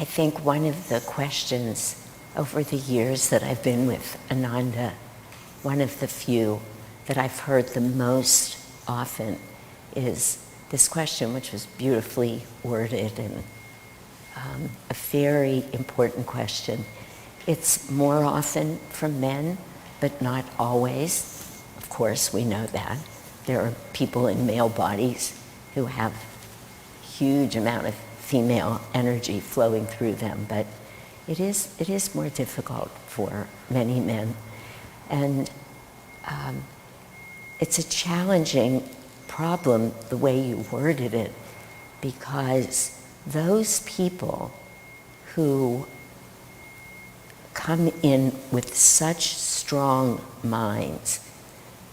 I think one of the questions over the years that I've been with Ananda, one of the few that I've heard the most often is this question, which was beautifully worded and a very important question. It's more often from men, but not always. Of course, we know that. There are people in male bodies who have huge amount of female energy flowing through them, but it is more difficult for many men. And it's a challenging problem, the way you worded it, because those people who come in with such strong minds,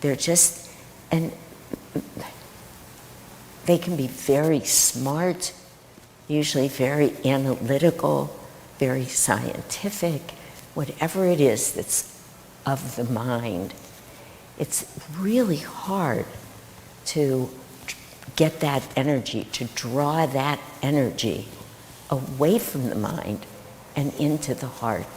they're just, and they can be very smart, usually very analytical, very scientific, whatever it is that's of the mind. It's really hard to get that energy, to draw that energy away from the mind and into the heart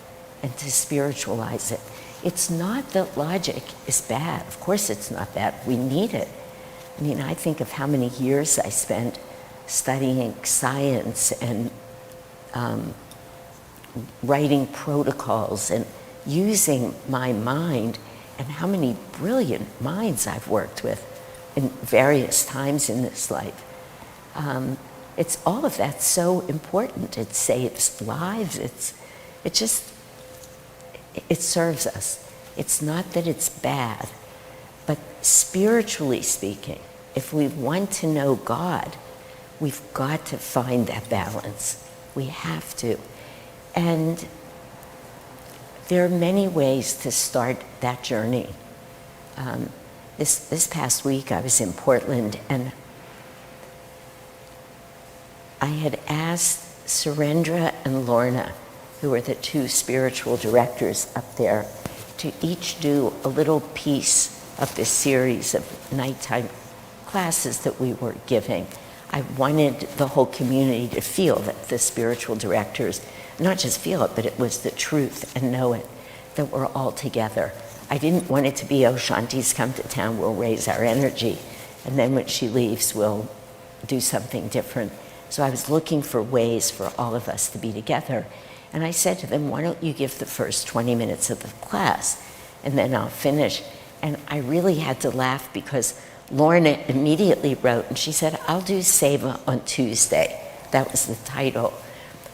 and to spiritualize it. It's not that logic is bad. Of course it's not bad. We need it. I mean, I think of how many years I spent studying science and writing protocols and using my mind, and how many brilliant minds I've worked with in various times in this life. It's all of that so important. It saves lives. It serves us. It's not that it's bad, but spiritually speaking, if we want to know God, we've got to find that balance. We have to. And there are many ways to start that journey. This past week I was in Portland, and I had asked Surendra and Lorna, who are the two spiritual directors up there, to each do a little piece of this series of nighttime classes that we were giving. I wanted the whole community to feel that the spiritual directors, not just feel it, but it was the truth and know it, that we're all together. I didn't want it to be, oh, Shanti's come to town, we'll raise our energy, and then when she leaves, we'll do something different. So I was looking for ways for all of us to be together. And I said to them, why don't you give the first 20 minutes of the class, and then I'll finish. And I really had to laugh because Lorna immediately wrote, and she said, I'll do Seva on Tuesday. That was the title.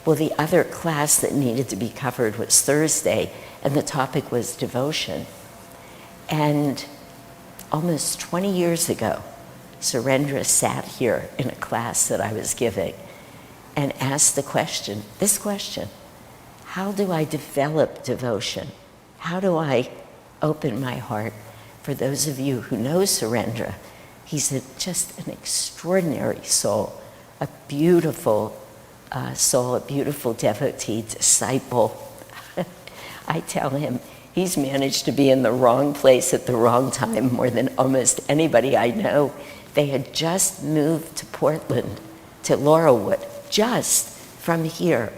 Well, the other class that needed to be covered was Thursday, and the topic was devotion. And almost 20 years ago, Surendra sat here in a class that I was giving and asked the question, this question, how do I develop devotion? How do I open my heart? For those of you who know Surendra, he's just an extraordinary soul, a beautiful soul, a beautiful devotee, disciple. I tell him he's managed to be in the wrong place at the wrong time more than almost anybody I know. They had just moved to Portland, to Laurelwood, just from here.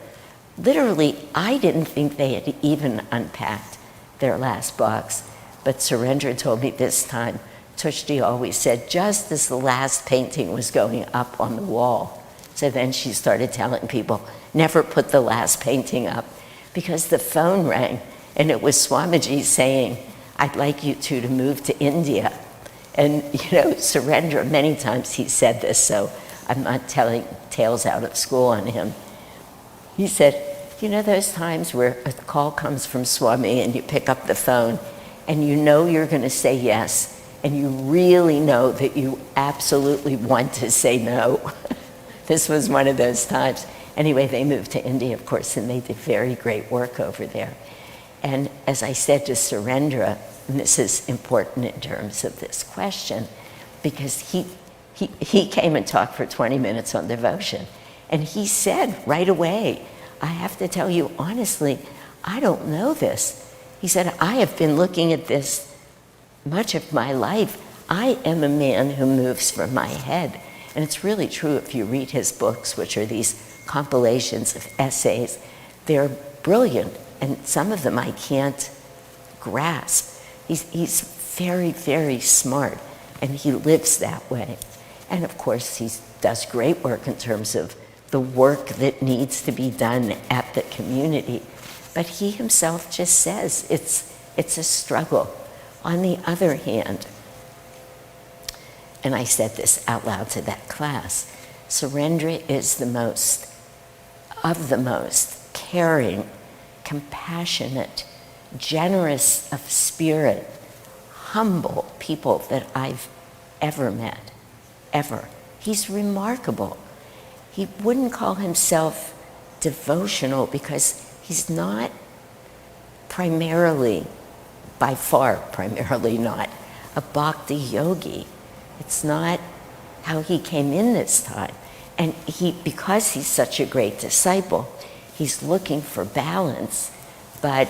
Literally, I didn't think they had even unpacked their last box. But Surendra told me this time, Tushti always said, just as the last painting was going up on the wall. So then she started telling people, never put the last painting up, because the phone rang, and it was Swamiji saying, I'd like you two to move to India. And, you know, Surendra, many times he said this, so I'm not telling tales out of school on him. He said, you know those times where a call comes from Swami and you pick up the phone and you know you're going to say yes, and you really know that you absolutely want to say no. This was one of those times. Anyway, they moved to India, of course, and they did very great work over there. And as I said to Surendra, and this is important in terms of this question, because he came and talked for 20 minutes on devotion, and he said right away, I have to tell you honestly, I don't know this. He said, I have been looking at this much of my life. I am a man who moves from my head. And it's really true if you read his books, which are these compilations of essays. They're brilliant, and some of them I can't grasp. He's very, very smart, and he lives that way. And of course, he does great work in terms of the work that needs to be done at the community. But he himself just says it's a struggle. On the other hand, and I said this out loud to that class, Surendra is the most caring, compassionate, generous of spirit, humble people that I've ever met, ever. He's remarkable. He wouldn't call himself devotional because he's not primarily, by far primarily not, a bhakti yogi. It's not how he came in this time. And because he's such a great disciple, he's looking for balance, but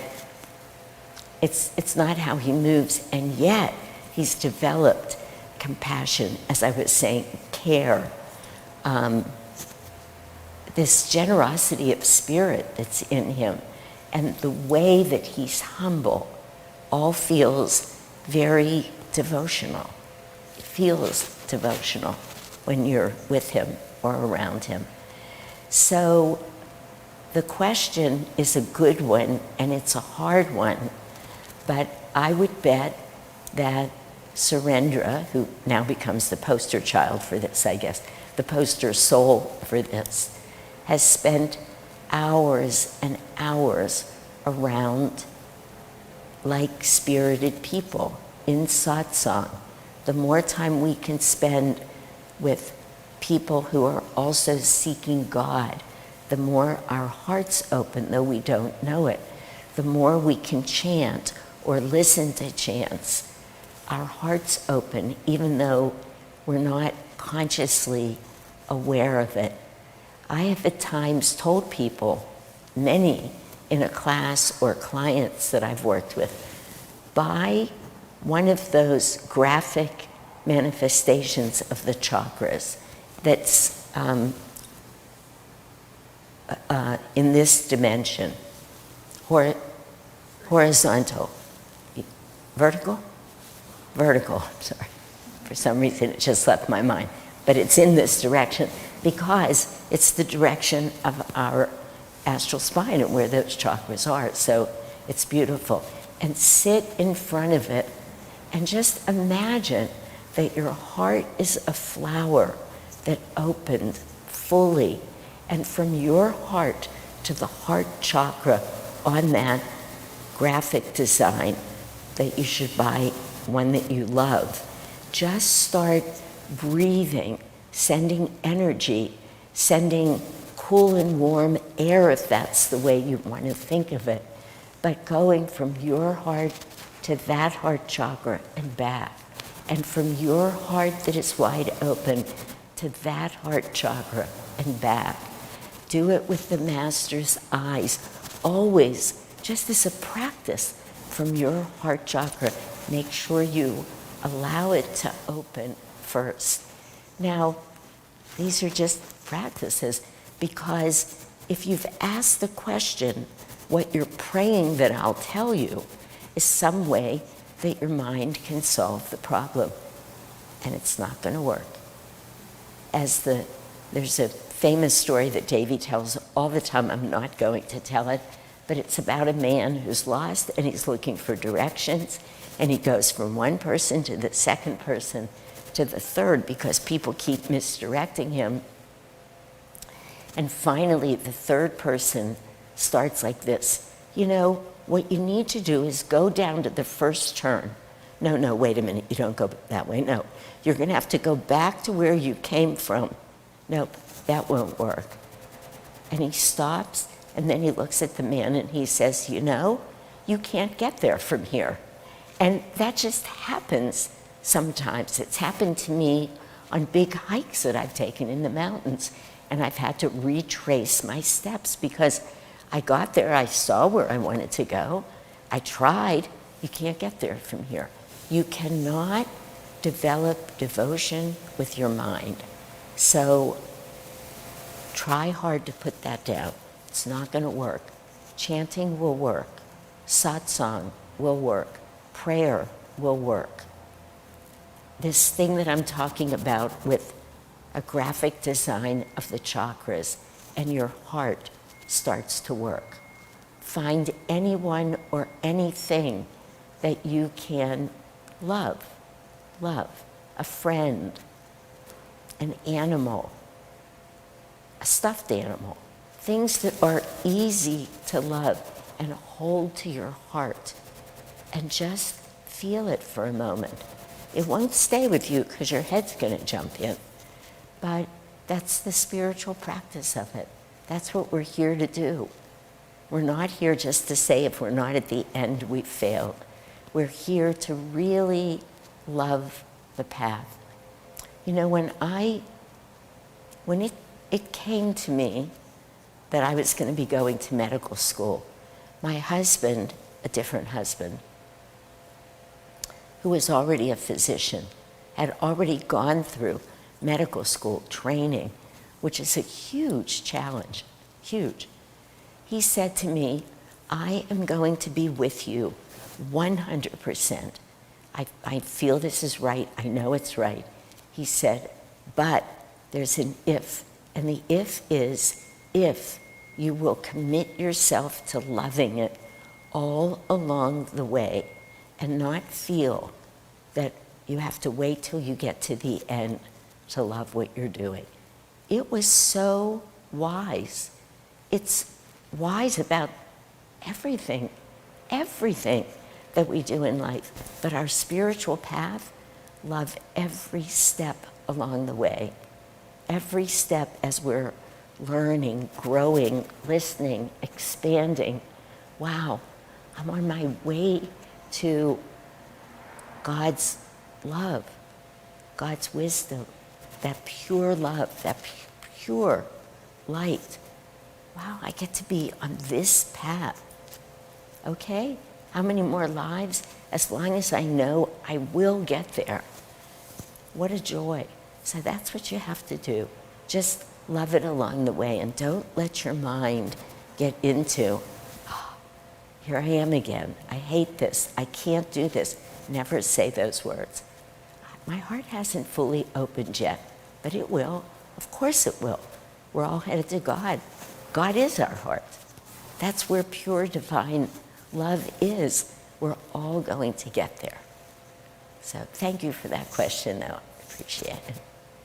it's not how he moves. And yet, he's developed compassion, as I was saying, care, this generosity of spirit that's in him, and the way that he's humble all feels very devotional. It feels devotional when you're with him or around him. So the question is a good one, and it's a hard one, but I would bet that Surendra, who now becomes the poster child for this, I guess, the poster soul for this, has spent hours and hours around like-spirited people in satsang. The more time we can spend with people who are also seeking God, the more our hearts open, though we don't know it. The more we can chant or listen to chants, our hearts open, even though we're not consciously aware of it. I have at times told people, many in a class or clients that I've worked with, buy one of those graphic manifestations of the chakras that's in this dimension, horizontal, vertical, I'm sorry. For some reason it just left my mind, but it's in this direction because it's the direction of our astral spine and where those chakras are. So it's beautiful. And sit in front of it and just imagine that your heart is a flower that opened fully, and from your heart to the heart chakra on that graphic design that you should buy, one that you love, just start breathing, sending energy, sending cool and warm air, if that's the way you want to think of it, but going from your heart to that heart chakra and back, and from your heart that is wide open to that heart chakra and back. Do it with the master's eyes, always, just as a practice from your heart chakra. Make sure you allow it to open first. Now, these are just practices, because if you've asked the question, what you're praying that I'll tell you is some way that your mind can solve the problem, and it's not going to work. There's a famous story that Davy tells all the time. I'm not going to tell it, but it's about a man who's lost and he's looking for directions, and he goes from one person to the second person to the third because people keep misdirecting him. And finally, the third person starts like this. You know, what you need to do is go down to the first turn. No, wait a minute, you don't go that way. No, you're going to have to go back to where you came from. Nope, that won't work. And he stops, and then he looks at the man and he says, you know, you can't get there from here. And that just happens sometimes. It's happened to me on big hikes that I've taken in the mountains, and I've had to retrace my steps because I got there, I saw where I wanted to go, I tried. You can't get there from here. You cannot develop devotion with your mind. So try hard to put that down. It's not going to work. Chanting will work. Satsang will work. Prayer will work. This thing that I'm talking about with a graphic design of the chakras, and your heart starts to work. Find anyone or anything that you can love. Love. A friend, an animal, a stuffed animal. Things that are easy to love and hold to your heart. And just feel it for a moment. It won't stay with you because your head's going to jump in. But that's the spiritual practice of it. That's what we're here to do. We're not here just to say if we're not at the end, we've failed. We're here to really love the path. You know, when it came to me that I was going to be going to medical school, my husband, a different husband, who was already a physician, had already gone through medical school training, which is a huge challenge, huge. He said to me, I am going to be with you 100%. I feel this is right. I know it's right. He said, but there's an if. And the if is if you will commit yourself to loving it all along the way and not feel that you have to wait till you get to the end to love what you're doing. It was so wise. It's wise about everything that we do in life. But our spiritual path, love every step along the way. Every step as we're learning, growing, listening, expanding. Wow, I'm on my way to God's love, God's wisdom, that pure love, that pure light. Wow, I get to be on this path. Okay? How many more lives? As long as I know I will get there. What a joy. So that's what you have to do. Just love it along the way, and don't let your mind get into, oh, here I am again. I hate this. I can't do this. Never say those words. My heart hasn't fully opened yet, but it will. Of course it will. We're all headed to God. God is our heart. That's where pure divine love is. We're all going to get there. So thank you for that question, though. I appreciate it.